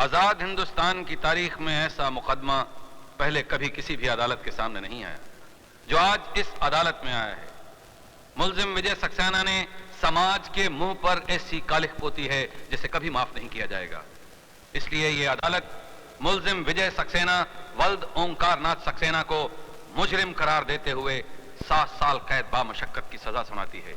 आजाद हिंदुस्तान की तारीख में ऐसा मुकदमा पहले कभी किसी भी अदालत के सामने नहीं आया जो आज इस अदालत में आया है। मुल्जिम विजय सक्सेना ने समाज के मुंह पर ऐसी कालिख पोती है जिसे कभी माफ नहीं किया जाएगा। इसलिए यह अदालत मुल्जिम विजय सक्सेना वल्द ओंकार नाथ सक्सेना को मुजरिम करार देते हुए 7 साल कैद बामशक्कत की सजा सुनाती है।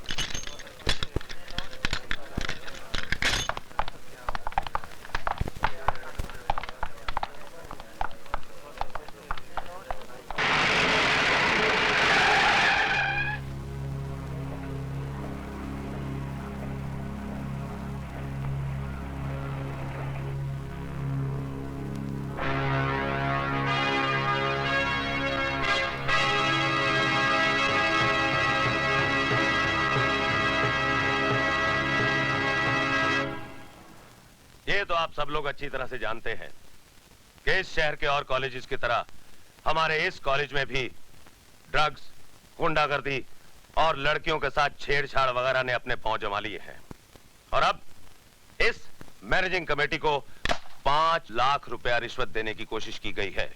तो आप सब लोग अच्छी तरह से जानते हैं कि इस शहर के और कॉलेजेस की तरह हमारे इस कॉलेज में भी ड्रग्स, गुंडागर्दी और लड़कियों के साथ छेड़छाड़ वगैरह ने अपने पांव जमा लिए हैं। और अब इस मैनेजिंग कमेटी को 5 लाख रुपया रिश्वत देने की कोशिश की गई है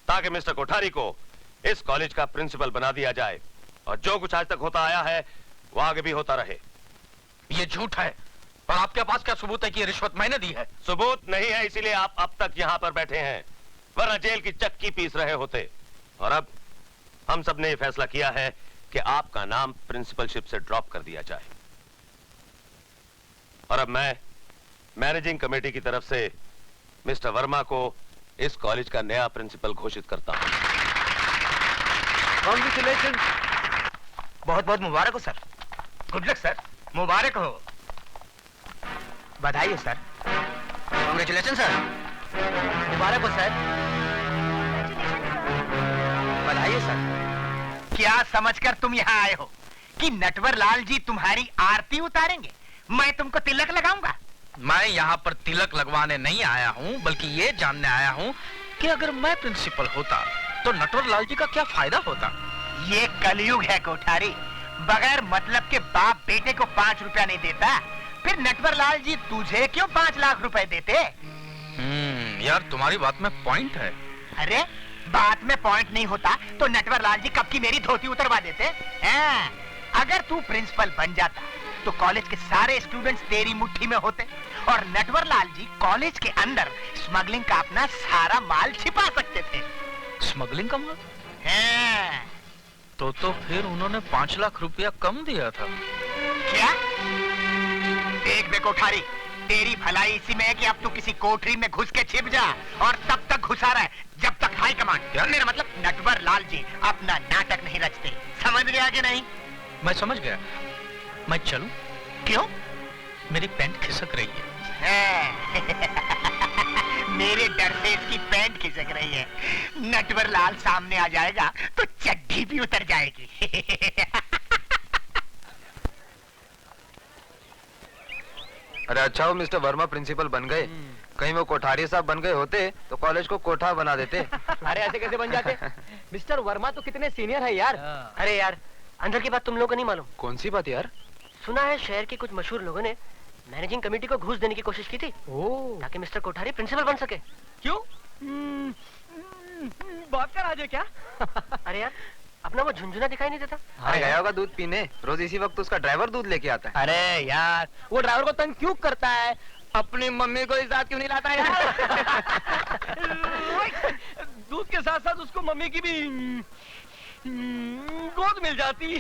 ताकि मिस्टर कोठारी को इस कॉलेज का प्रिंसिपल बना दिया जाए और जो कुछ आज तक होता आया है वो आगे भी होता रहे। ये झूठ है। और आपके पास क्या सबूत है कि ये रिश्वत मैंने दी है? सबूत नहीं है, इसीलिए आप अब तक यहाँ पर बैठे हैं, वरना जेल की चक्की पीस रहे होते। और अब हम सब ने यह फैसला किया है कि आपका नाम प्रिंसिपलशिप से ड्रॉप कर दिया जाए। और अब मैं मैनेजिंग कमेटी की तरफ से मिस्टर वर्मा को इस कॉलेज का नया प्रिंसिपल घोषित करता हूं। कांग्रेचुलेशन। बहुत बहुत मुबारक हो सर। Good luck sir. मुबारक हो। बधाई हो सर। Congratulation sir. मुबारक हो सर। बधाई हो सर। क्या समझकर तुम यहाँ आए हो कि नटवर लाल जी तुम्हारी आरती उतारेंगे? मैं तुमको तिलक लगाऊंगा। मैं यहाँ पर तिलक लगवाने नहीं आया हूँ, बल्कि ये जानने आया हूँ कि अगर मैं प्रिंसिपल होता तो नटवर लाल जी का क्या फायदा होता। ये कलयुग है कोठारी। बगैर मतलब के बाप बेटे को 5 रुपया नहीं देता, फिर नटवर लाल जी तुझे क्यों 5 लाख रुपए देते? यार तुम्हारी बात में पॉइंट है। अरे बात में पॉइंट नहीं होता तो नटवर लाल जी कब की मेरी धोती उतरवा देते हैं। अगर तू प्रिंसिपल बन जाता तो कॉलेज के सारे स्टूडेंट्स तेरी मुट्ठी में होते और नटवर लाल जी कॉलेज के अंदर स्मगलिंग का अपना सारा माल छिपा सकते थे। स्मगलिंग का माल? हाँ। तो फिर उन्होंने 5 लाख रुपया कम दिया था क्या? देख बे कोठारी, तेरी भलाई इसी में है कि अब तू किसी कोठरी में घुस के छिप जा और तब तक घुसा रहे जब तक हाई कमांड, मेरा मतलब नटवर लाल जी अपना नाटक नहीं रचते। समझ गया कि नहीं? मैं समझ गया। मैं चलूं? क्यों? मेरी पैंट खिसक रही है। मेरे डर से इसकी पैंट खिसक रही है। नटवर लाल सामने आ जाएगा तो चड्डी भी उतर जाएगी। अरे अच्छा हो मिस्टर वर्मा प्रिंसिपल बन गए। कहीं वो कोठारी साहब बन गए होते तो कॉलेज को कोठा बना देते। अरे ऐसे कैसे बन जाते? मिस्टर वर्मा तो कितने सीनियर है यार। अरे यार अंदर की बात तुम लोगों को नहीं मालूम। कौन सी बात यार? सुना है शहर के कुछ मशहूर लोगों ने मैनेजिंग कमेटी को घूस देने की कोशिश की थी ताकि मिस्टर कोठारी प्रिंसिपल बन सके। क्यों? बात कर आज है क्या? अरे यार अपना वो झुंझुना दिखाई नहीं देता? अरे गया होगा दूध पीने। रोज इसी वक्त उसका ड्राइवर दूध लेके आता है। अरे यार वो ड्राइवर को तंग क्यों करता है? अपनी मम्मी को इस साथ क्यों नहीं लाता यार? दूध के साथ साथ उसको मम्मी की भी गोद मिल जाती।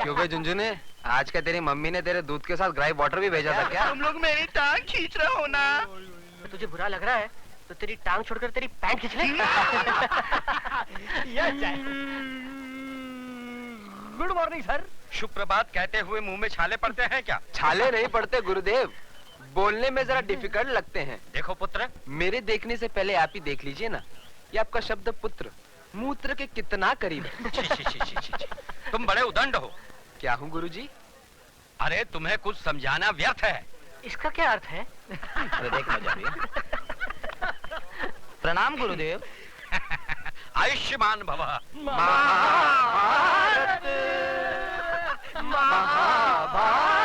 क्यों बे झुंझुने, आज क्या तेरी मम्मी ने तेरे दूध के साथ ग्राइप वाटर भी भेजा था क्या? तुम लोग मेरी टांग खींच रहे हो ना? तो तुझे बुरा लग रहा है तो तेरी टांग छोड़कर तेरी पैंट खींच ले। Good morning sir. शुभ प्रभात कहते हुए मुंह में छाले पड़ते हैं क्या? छाले नहीं पड़ते गुरुदेव, बोलने में जरा डिफिकल्ट लगते हैं। देखो पुत्र, मेरे देखने से पहले आप ही देख लीजिए ना। ये आपका शब्द पुत्र मूत्र के कितना करीब है। छी, छी, छी, छी, छी, छी। तुम बड़े उदंड हो। क्या हूँ गुरुजी? अरे तुम्हें कुछ समझाना व्यर्थ है। इसका क्या अर्थ है? अरे देख मजा भी। प्रणाम गुरुदेव। आयुष्मान भव। महाभारत, महाभारत।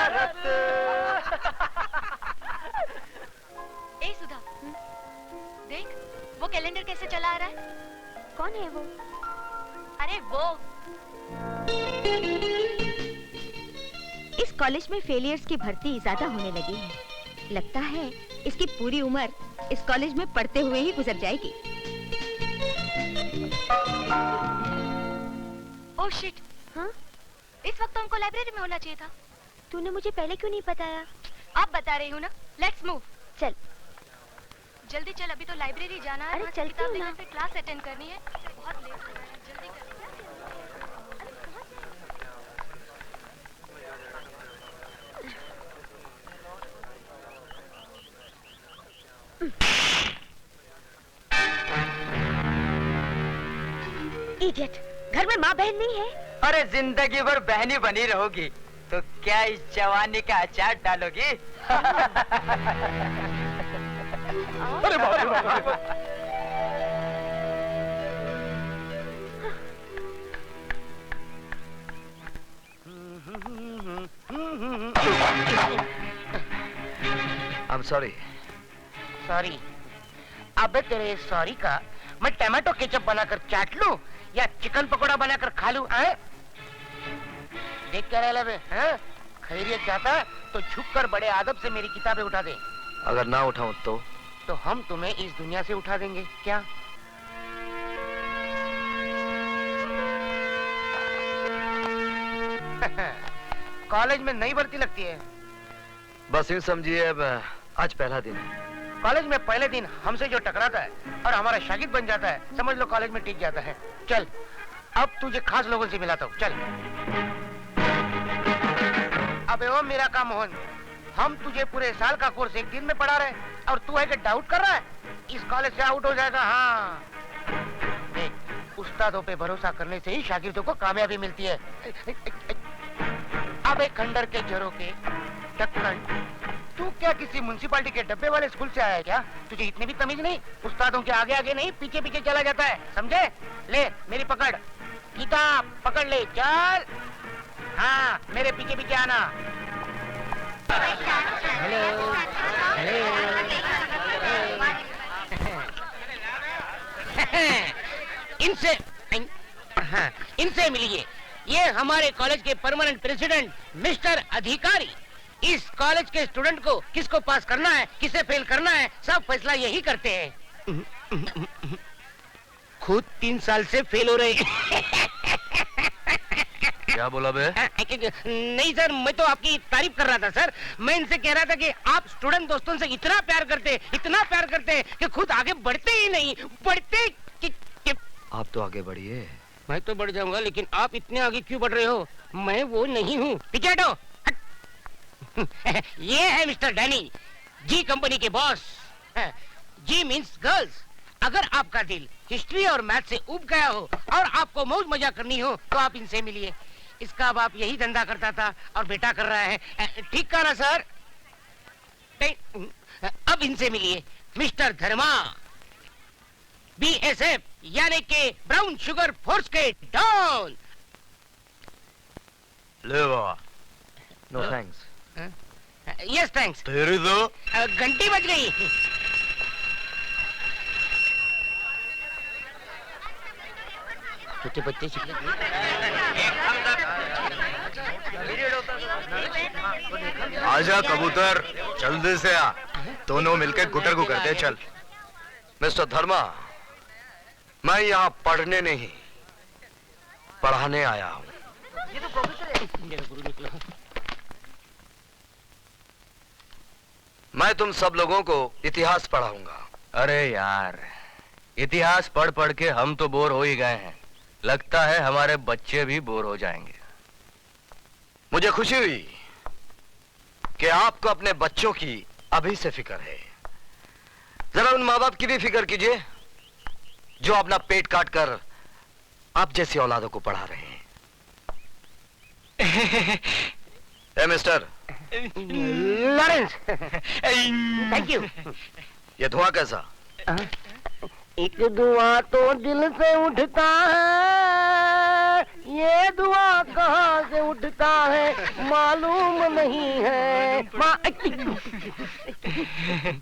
कॉलेज में फेलियर्स की भर्ती ज्यादा होने लगी है। लगता है इसकी पूरी उम्र इस कॉलेज में पढ़ते हुए ही गुजर जाएगी। ओह शिट, हाँ? इस वक्त तो हमको लाइब्रेरी में होना चाहिए था। तूने मुझे पहले क्यों नहीं बताया? अब बता रही हूँ ना। Let's move. चल जल्दी चल, अभी तो लाइब्रेरी जाना है। अरे वहाँ चलती किताब हूँ ना। लेकर फिर क्लास अटेंड करनी है। बहुत लेट हो रहा है, जल्दी कर। इडियट, घर में माँ बहन नहीं है। अरे जिंदगी भर बहनी बनी रहोगी तो क्या इस जवानी का अचार डालोगी? अरे बाप रे बाप रे। I'm sorry. सॉरी। अबे तेरे सॉरी का मैं टमाटो केचप बनाकर चाट लूं या चिकन पकोड़ा बनाकर खा लूं? देख क्या रहा है? खैरियत चाहता तो झुककर बड़े आदब से मेरी किताबें उठा दे। अगर ना उठाऊं तो हम तुम्हें इस दुनिया से उठा देंगे क्या? कॉलेज में नई भर्ती लगती है। बस यूं समझिए अब आज पहला दिन है। कॉलेज में पहले दिन हमसे जो टकराता है और हमारा शागिर्द बन जाता है, समझ लो कॉलेज में टिक जाता है। चल अब तुझे खास लोगों से मिलाता हूँ। चल। अबे ओ मेरा काम मोहन, हम तुझे पूरे साल का कोर्स एक दिन में पढ़ा रहे और तू है कि डाउट कर रहा है इस कॉलेज से आउट हो जाएगा। हाँ देख, उस्तादों पे भरोसा करने से ही शागिर्दों को कामयाबी मिलती है। अबे खंडर के झरोके ढक्कन, तू क्या किसी म्युनिसिपालिटी के डब्बे वाले स्कूल से आया है क्या? तुझे इतनी भी तमीज नहीं? उस्तादों के आगे आगे नहीं, पीछे पीछे चला जाता है, समझे? ले मेरी पकड़, किताब पकड़ ले, चल। हाँ मेरे पीछे पीछे आना। इनसे मिलिए, ये हमारे कॉलेज के परमानेंट प्रेसिडेंट मिस्टर अधिकारी। इस कॉलेज के स्टूडेंट को किसको पास करना है, किसे फेल करना है, सब फैसला यही करते हैं। खुद 3 साल से फेल हो रहे। क्या बोला बे? नहीं सर, मैं तो आपकी तारीफ कर रहा था सर। मैं इनसे कह रहा था कि आप स्टूडेंट दोस्तों से इतना प्यार करते कि खुद आगे बढ़ते ही नहीं, बढ़ते कि... आप तो आगे बढ़िए। मैं तो बढ़ जाऊंगा, लेकिन आप इतने आगे क्यों बढ़ रहे हो? मैं वो नहीं हूँ। पीछे हटो। ये है मिस्टर डैनी, जी कंपनी के बॉस। जी मीन्स गर्ल्स। अगर आपका दिल हिस्ट्री और मैथ से उब गया हो और आपको मौज मजा करनी हो तो आप इनसे मिलिए। इसका बाप यही धंधा करता था और बेटा कर रहा है। ठीक कहा ना सर? अब इनसे मिलिए, मिस्टर धर्मा, BSF यानी के ब्राउन शुगर फोर्स के डॉन। ले बाबा। No thanks. Yes thanks. तेरी तो घंटी बज गई। छोटे बच्चे आजा कबूतर, जल्दी से आ। दोनों मिलकर गुटर को करते चल। मिस्टर धर्मा, मैं यहाँ पढ़ने नहीं पढ़ाने आया हूँ। मैं तुम सब लोगों को इतिहास पढ़ाऊंगा। अरे यार, इतिहास पढ़ पढ़ के हम तो बोर हो ही गए हैं। लगता है हमारे बच्चे भी बोर हो जाएंगे। मुझे खुशी हुई कि आपको अपने बच्चों की अभी से फिक्र है। जरा उन माँ बाप की भी फिक्र कीजिए जो अपना पेट काट कर आप जैसी औलादों को पढ़ा रहे हैं। ए मिस्टर लॉरेंस, थैंक यू। ये धुआं कैसा? एक धुआं तो दिल से उठता है, ये धुआं कहाँ से उठता है मालूम नहीं है।